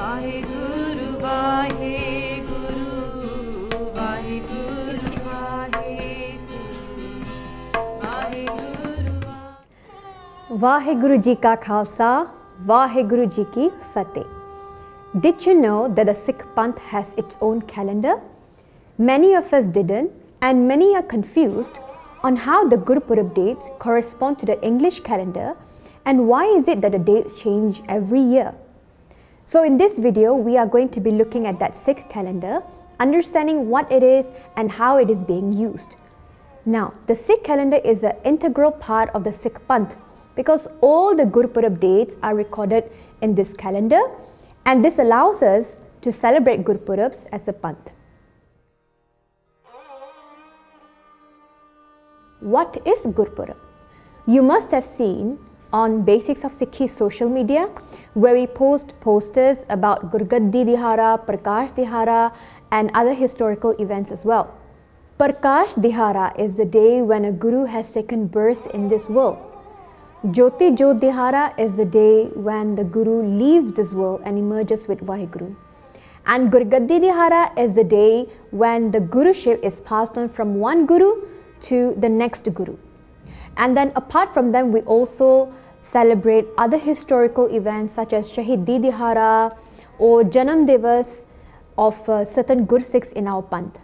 Vaheguru, Vaheguru, Vaheguru, Vaheguru, Vaheguru. Vaheguru Ji Ka Khalsa, Vaheguru Ji Ki Fateh. Did you know that the Sikh Panth has its own calendar? Many of us didn't, and many are confused on how the Gurpurab dates correspond to the English calendar and why is it that the dates change every year. So in this video, we are going to be looking at that Sikh calendar, understanding what it is and how it is being used. Now, the Sikh calendar is an integral part of the Sikh Panth because all the Gurpurab dates are recorded in this calendar, and this allows us to celebrate Gurpurabs as a Panth. What is Gurpurab? You must have seen on Basics of Sikhi social media where we post posters about Gurgaddi Dihara, Prakash Dihara and other historical events as well. Prakash Dihara is the day when a Guru has taken birth in this world. Jyoti Jyot Dihara is the day when the Guru leaves this world and emerges with Vaheguru. And Gurgaddi Dihara is the day when the Guruship is passed on from one Guru to the next Guru. And then apart from them, we also celebrate other historical events such as Shahidi Dihara or Janam Divas of certain Sikhs in our Panth.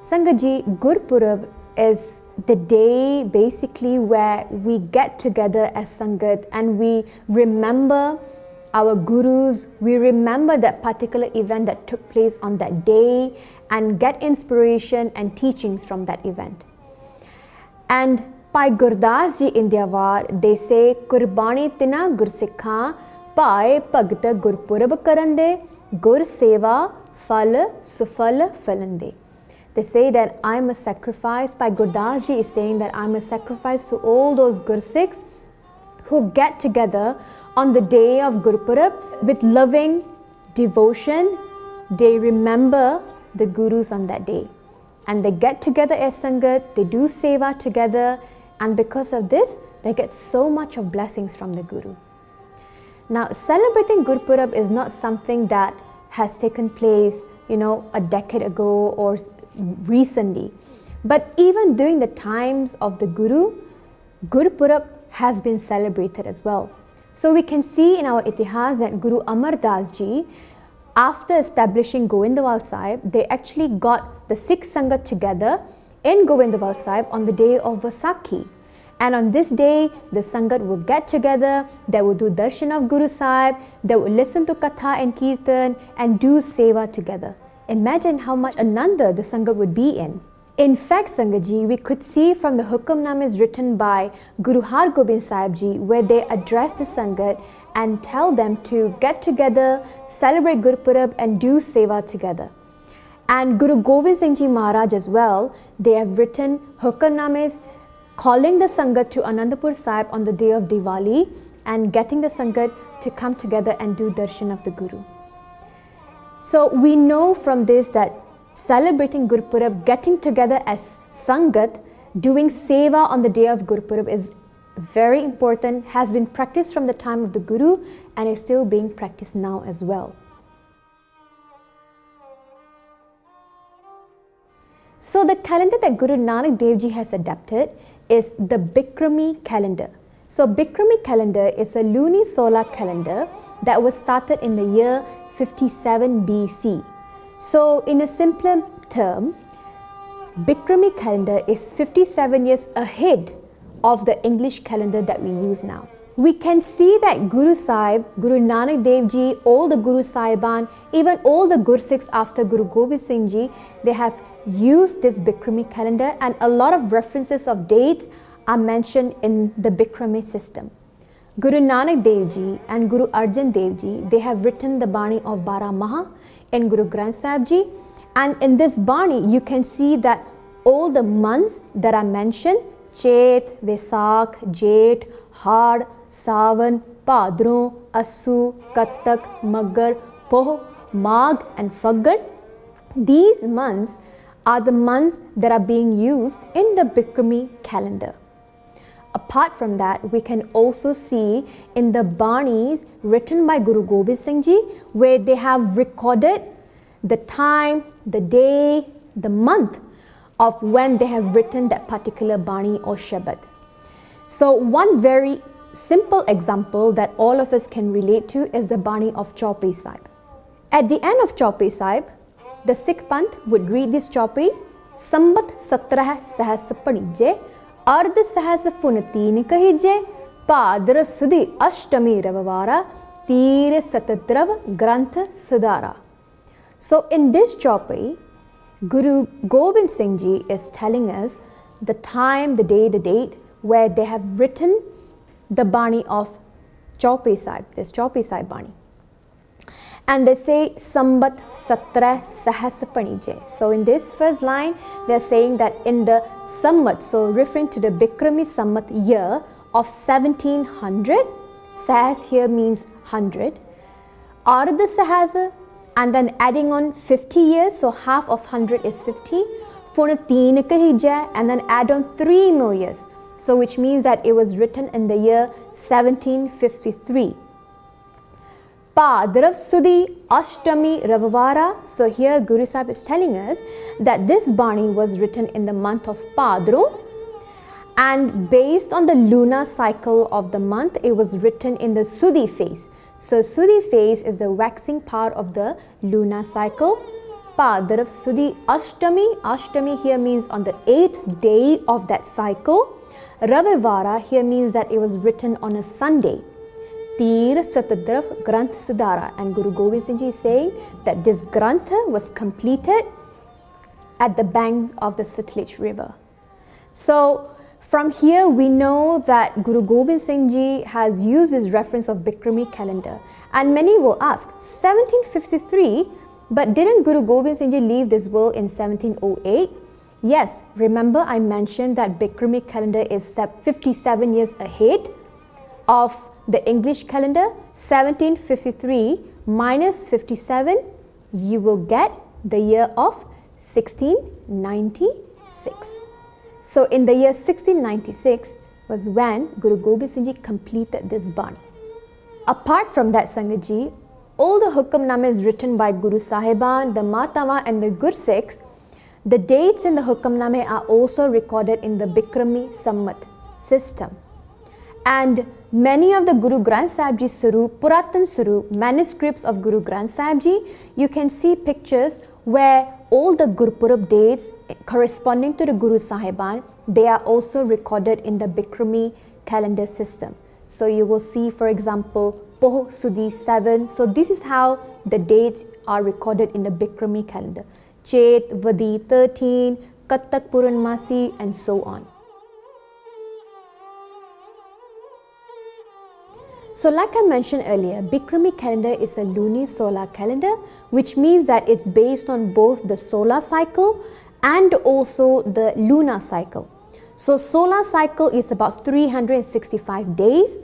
Sangat Ji, Gurpurab is the day basically where we get together as Sangat and we remember our Gurus, we remember that particular event that took place on that day and get inspiration and teachings from that event. And Bhai Gurdas Ji in their war, they say, Kurbani tina Gursikha, Bhai Bhagta Gurpurab Karande, Gur Seva, Phal Sufal Phalande. They say that I'm a sacrifice. Bhai Gurdas Ji is saying that I'm a sacrifice to all those Gursikhs who get together on the day of Gurpurab with loving devotion. They remember the Gurus on that day and they get together as Sangat, they do Seva together, and because of this they get so much of blessings from the Guru. Now, celebrating Gurpurab is not something that has taken place, a decade ago or recently, but even during the times of the Guru, Gurpurab has been celebrated as well. So we can see in our Itihas that Guru Amar Das Ji, after establishing Govindawal Sahib, they actually got the Sikh Sangat together in Govindawal Sahib on the day of Vaisakhi. And on this day, the Sangat will get together, they will do darshan of Guru Sahib, they will listen to Katha and Kirtan and do Seva together. Imagine how much Ananda the Sangat would be in. In fact, Sangat Ji, we could see from the Hukamnamas written by Guru Har Gobind Sahib Ji where they address the Sangat and tell them to get together, celebrate Gurpurab and do Seva together. And Guru Gobind Singh Ji Maharaj as well, they have written Hukamnamas calling the Sangat to Anandapur Sahib on the day of Diwali and getting the Sangat to come together and do darshan of the Guru. So we know from this that celebrating Gurpurab, getting together as Sangat, doing Seva on the day of Gurpurab is very important, has been practiced from the time of the Guru and is still being practiced now as well. So the calendar that Guru Nanak Dev Ji has adapted is the Bikrami calendar. So Bikrami calendar is a lunisolar calendar that was started in the year 57 BC. So in a simpler term, Bikrami calendar is 57 years ahead of the English calendar that we use now. We can see that Guru Sahib, Guru Nanak Dev Ji, all the Guru Sahiban, even all the Gursikhs after Guru Gobind Singh Ji, they have used this Bikrami calendar and a lot of references of dates are mentioned in the Bikrami system. Guru Nanak Dev Ji and Guru Arjan Dev Ji, they have written the bani of Barah Maha in Guru Granth Sahib Ji, and in this bani you can see that all the months that are mentioned, Chet, Vaisakh, Jet, Had, Sawan, Bhadron, Assu, Kattak, Maggar, Poh, Magh and Phaggan, these months are the months that are being used in the Bikrami calendar. Apart from that, we can also see in the banis written by Guru Gobind Singh Ji, where they have recorded the time, the day, the month of when they have written that particular bani or shabad. So one very simple example that all of us can relate to is the bani of Chaupai Sahib. At the end of Chaupai Sahib, the Sikh Panth would read this Chaupai, Sambat 17 Sahas Panije, Ard Sahas Funatin Kahije, Padra Sudi Ashtami Ravavara, Tir Satadrav Granth Sudara. So in this Chaupai, Guru Gobind Singh Ji is telling us the time, the day, the date where they have written the bani of Chaupai Sahib, this Chaupai Sahib bani. And they say Sambat 17 Sahas Panije. So in this first line, they're saying that in the Sambat, so referring to the Bikrami Sambat year of 1700, Sahas here means 100, Arda Sahas, and then adding on 50 years, so half of 100 is 50, Funatin Kahija, and then add on 3 more years. So which means that it was written in the year 1753. Padrav Sudi Ashtami Ravavara. So here Guru Sahib is telling us that this bani was written in the month of Padro, and based on the lunar cycle of the month, it was written in the Sudi phase. So Sudi phase is the waxing part of the lunar cycle. Padrav Sudi Ashtami. Ashtami here means on the 8th day of that cycle. Ravivara here means that it was written on a Sunday. Tir Satadrav Granth Sudara, and Guru Gobind Singh Ji is saying that this Grantha was completed at the banks of the Sutlej river. So from here we know that Guru Gobind Singh Ji has used his reference of Bikrami calendar, and many will ask 1753, but didn't Guru Gobind Singh Ji leave this world in 1708? Yes, remember I mentioned that Bikrami calendar is 57 years ahead of the English calendar. 1753 minus 57, you will get the year of 1696. So in the year 1696 was when Guru Gobind Singh Ji completed this bani. Apart from that, Sangat Ji, all the Hukamnamas written by Guru Sahiban, the Matawa and the Gursikhs, the dates in the Hukamname are also recorded in the Bikrami Sammat system. And many of the Guru Granth Sahib Ji Sarup, Puratan Sarup, manuscripts of Guru Granth Sahib Ji, you can see pictures where all the Gurpurab dates corresponding to the Guru Sahiban, they are also recorded in the Bikrami calendar system. So you will see, for example, Poh Sudi 7. So this is how the dates are recorded in the Bikrami calendar. Chet Vadi 13, Kattak Puranmasi, and so on. So like I mentioned earlier, Bikrami calendar is a lunisolar calendar, which means that it's based on both the solar cycle and also the lunar cycle. So solar cycle is about 365 days,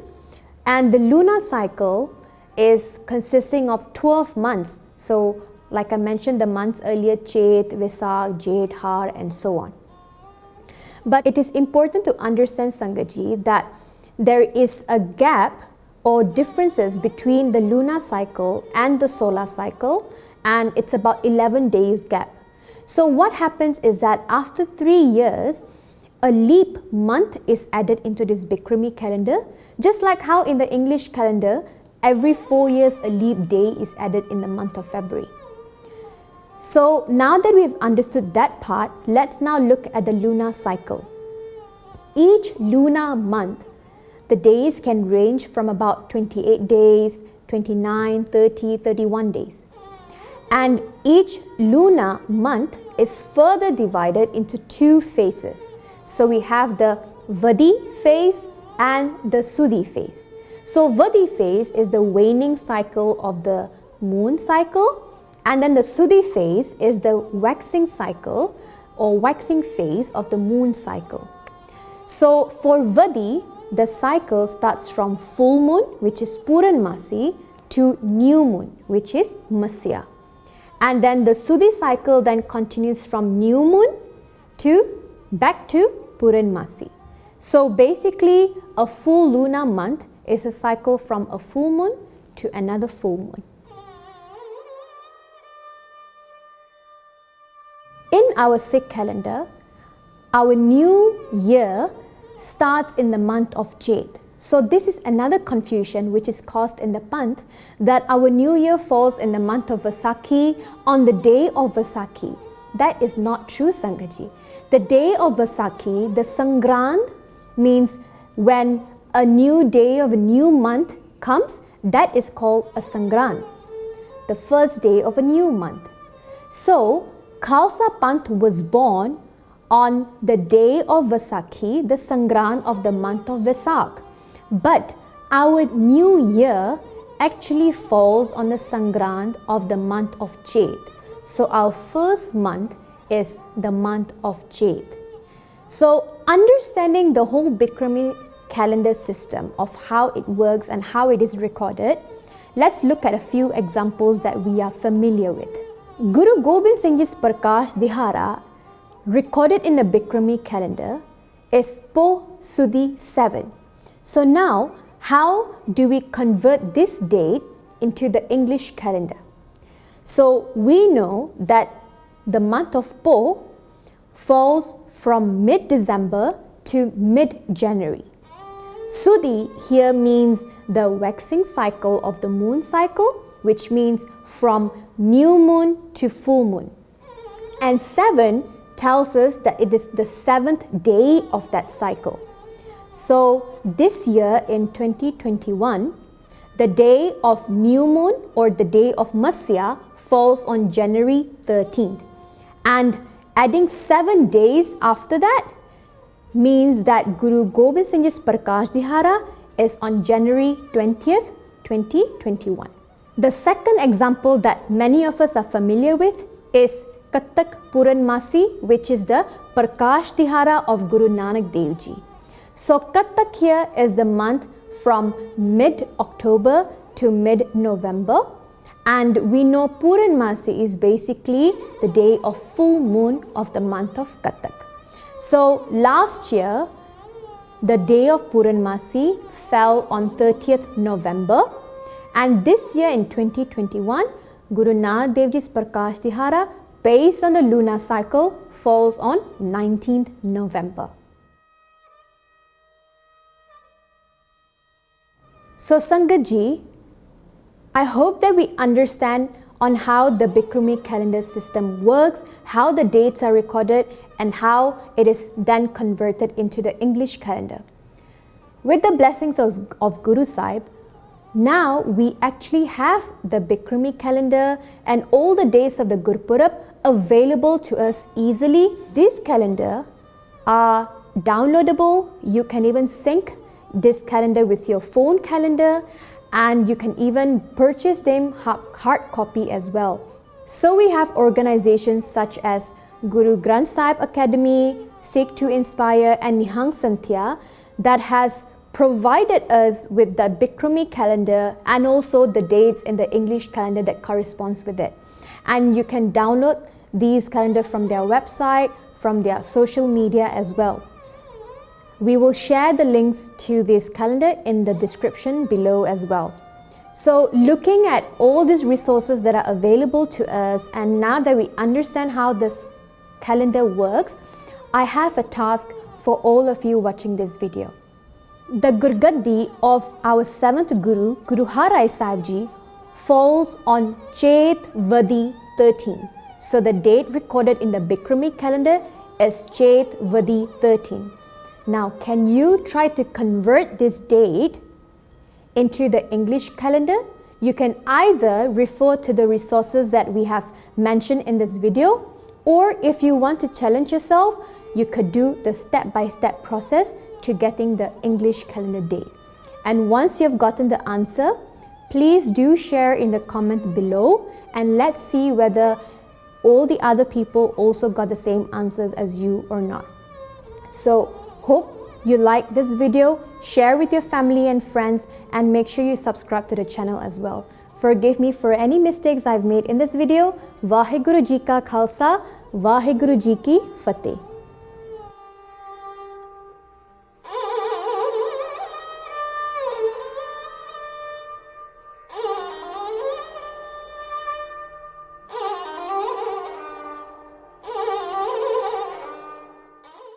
and the lunar cycle is consisting of 12 months. So like I mentioned the months earlier, Chet, Vesak, Jeth, Har, and so on. But it is important to understand, Sangat Ji, that there is a gap or differences between the lunar cycle and the solar cycle, and it's about 11 days gap. So what happens is that after 3 years, a leap month is added into this Bikrami calendar, just like how in the English calendar, every 4 years a leap day is added in the month of February. So now that we've understood that part, let's now look at the lunar cycle. Each lunar month, the days can range from about 28 days, 29, 30, 31 days. And each lunar month is further divided into 2 phases. So we have the Vadi phase and the Sudi phase. So Vadi phase is the waning cycle of the moon cycle, and then the Sudi phase is the waxing cycle or waxing phase of the moon cycle. So for Vadi, the cycle starts from full moon, which is Puranmasi, to new moon, which is Masya. And then the Sudi cycle then continues from new moon to back to Puranmasi. So basically, a full lunar month is a cycle from a full moon to another full moon. In our Sikh calendar, our new year starts in the month of Jade. So this is another confusion which is caused in the month, that our new year falls in the month of Vaisakhi on the day of Vaisakhi. That is not true, Sangaji. The day of Vaisakhi, the Sangrand, means when a new day of a new month comes, that is called a Sangrand, the first day of a new month. So Khalsa Panth was born on the day of Vaisakhi, the Sangrand of the month of Vaisak. But our new year actually falls on the Sangrand of the month of Jade. So our first month is the month of Jade. So understanding the whole Bikrami calendar system of how it works and how it is recorded, let's look at a few examples that we are familiar with. Guru Gobind Singh Ji's Prakash Dihara, recorded in the Bikrami calendar, is Po Sudi 7. So now, how do we convert this date into the English calendar? So we know that the month of Po falls from mid-December to mid-January. Sudi here means the waxing cycle of the moon cycle, which means from new moon to full moon. And 7 tells us that it is the 7th day of that cycle. So this year in 2021, the day of new moon or the day of Masya falls on January 13th. And adding 7 days after that means that Guru Gobind Singh Ji's Prakash Dihara is on January 20th, 2021. The second example that many of us are familiar with is Katak Puranmasi, which is the Prakash Dihara of Guru Nanak Dev Ji. So Katak here is the month from mid-October to mid-November, and we know Puranmasi is basically the day of full moon of the month of Katak. So last year, the day of Puranmasi fell on 30th November, and this year in 2021, Guru Nanak Dev Ji's Prakash Dihara, based on the lunar cycle, falls on 19th November. So Sangat Ji, I hope that we understand on how the Bikrami calendar system works, how the dates are recorded, and how it is then converted into the English calendar. With the blessings of Guru Sahib, now we actually have the Bikrami calendar and all the days of the Gurpurab available to us easily. These calendar are downloadable. You can even sync this calendar with your phone calendar, and you can even purchase them hard copy as well. So we have organizations such as Guru Granth Sahib Academy, Sikh to Inspire, and Nihang Santhya that has provided us with the Bikrami calendar and also the dates in the English calendar that corresponds with it. And you can download these calendar from their website, from their social media as well. We will share the links to this calendar in the description below as well. So looking at all these resources that are available to us, and now that we understand how this calendar works, I have a task for all of you watching this video. The Gurgaddi of our 7th Guru, Guru Har Rai Sahib Ji, falls on Chet Vadi 13. So the date recorded in the Bikrami calendar is Chet Vadi 13. Now, can you try to convert this date into the English calendar? You can either refer to the resources that we have mentioned in this video, or if you want to challenge yourself, you could do the step-by-step process to getting the English calendar date. And once you've gotten the answer, please do share in the comment below, and let's see whether all the other people also got the same answers as you or not. So hope you like this video, share with your family and friends, and make sure you subscribe to the channel as well. Forgive me for any mistakes I've made in this video. Vaheguru Ji Ka Khalsa, Vaheguru Ji Ki Fateh.